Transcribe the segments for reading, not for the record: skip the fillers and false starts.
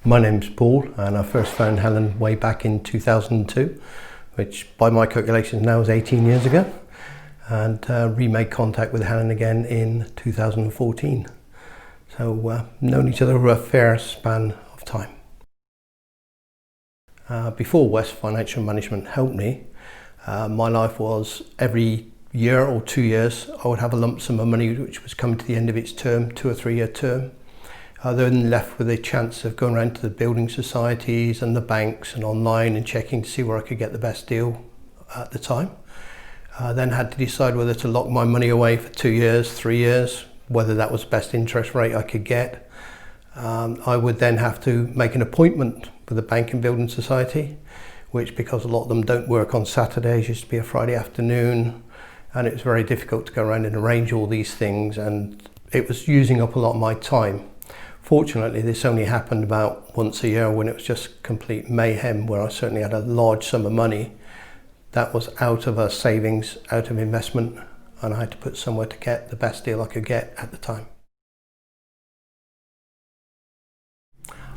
My name's Paul, and I first found Helen way back in 2002, which by my calculations now is 18 years ago, and remade contact with Helen again in 2014. So known each other over a fair span of time. Before West Financial Management helped me, my life was every year or 2 years I would have a lump sum of money which was coming to the end of its term, 2 or 3 year term. Then left with a chance of going around to the building societies and the banks and online and checking to see where I could get the best deal at the time. Then had to decide whether to lock my money away for 2 years, 3 years, whether that was the best interest rate I could get. I would then have to make an appointment with the bank and building society, which, because a lot of them don't work on Saturdays, used to be a Friday afternoon, and it was very difficult to go around and arrange all these things, and it was using up a lot of my time. Fortunately, this only happened about once a year when it was just complete mayhem, where I certainly had a large sum of money that was out of a savings, out of investment, and I had to put somewhere to get the best deal I could get at the time.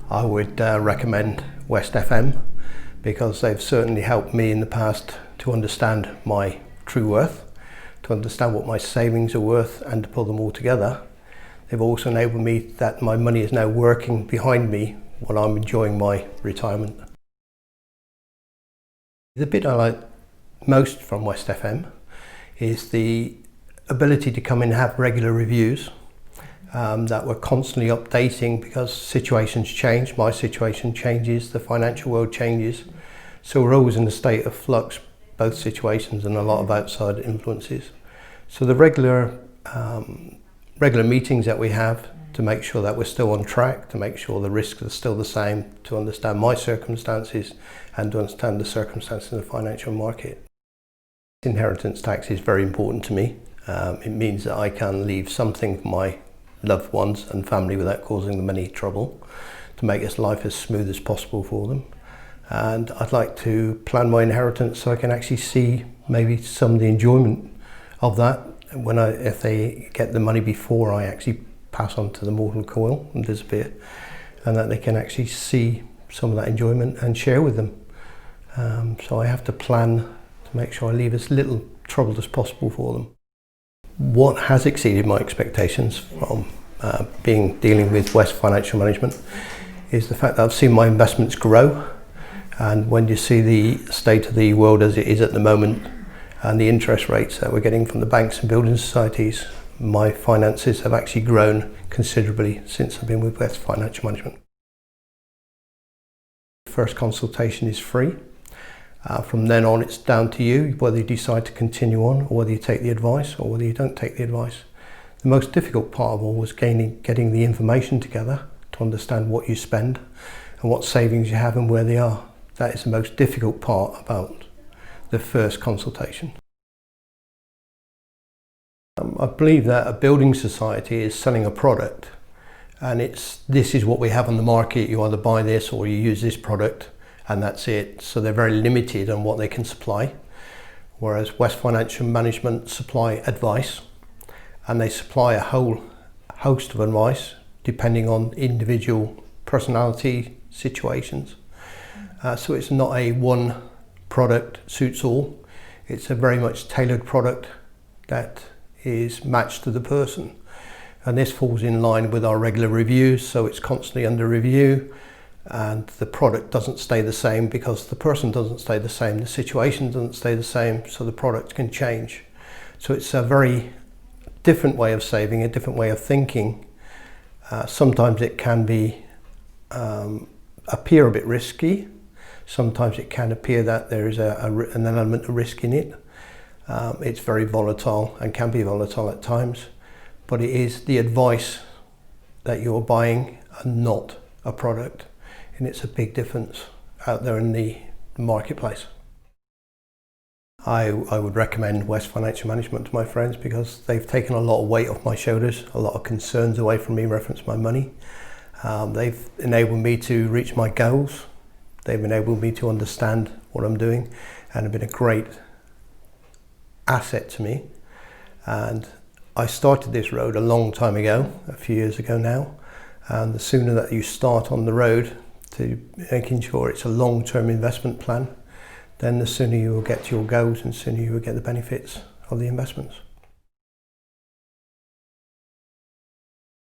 I would recommend West FM, because they've certainly helped me in the past to understand my true worth, to understand what my savings are worth, and to pull them all together. They've also enabled me that my money is now working behind me while I'm enjoying my retirement. The bit I like most from West FM is the ability to come in and have regular reviews that we're constantly updating, because situations change, my situation changes, the financial world changes. So we're always in a state of flux, both situations and a lot of outside influences. So the regular meetings that we have to make sure that we're still on track, to make sure the risks are still the same, to understand my circumstances and to understand the circumstances in the financial market. Inheritance tax is very important to me. It means that I can leave something for my loved ones and family without causing them any trouble, to make this life as smooth as possible for them. And I'd like to plan my inheritance so I can actually see maybe some of the enjoyment of that if they get the money before I actually pass on to the mortal coil and disappear, and that they can actually see some of that enjoyment and share with them. So I have to plan to make sure I leave as little trouble as possible for them. What has exceeded my expectations from dealing with West Financial Management is the fact that I've seen my investments grow, and when you see the state of the world as it is at the moment and the interest rates that we're getting from the banks and building societies, my finances have actually grown considerably since I've been with West Financial Management. The first consultation is free. From then on, it's down to you whether you decide to continue on, or whether you take the advice, or whether you don't take the advice. The most difficult part of all was getting the information together to understand what you spend and what savings you have and where they are. That is the most difficult part about the first consultation. I believe that a building society is selling a product, and this is what we have on the market. You either buy this or you use this product, and that's it. So they're very limited on what they can supply, whereas West Financial Management supply advice, and they supply a whole host of advice depending on individual personality situations. So it's not a one product suits all. It's a very much tailored product that is matched to the person, and this falls in line with our regular reviews, so it's constantly under review, and the product doesn't stay the same because the person doesn't stay the same, the situation doesn't stay the same, so the product can change. So it's a very different way of saving, a different way of thinking. Sometimes it can appear a bit risky. Sometimes it can appear that there is an element of risk in it. It's very volatile and can be volatile at times, but it is the advice that you're buying and not a product, and it's a big difference out there in the marketplace. I would recommend West Financial Management to my friends, because they've taken a lot of weight off my shoulders, a lot of concerns away from me reference my money. They've enabled me to reach my goals. They've enabled me to understand what I'm doing, and have been a great asset to me. And I started this road a long time ago, a few years ago now, and the sooner that you start on the road, to making sure it's a long-term investment plan, then the sooner you will get to your goals and the sooner you will get the benefits of the investments.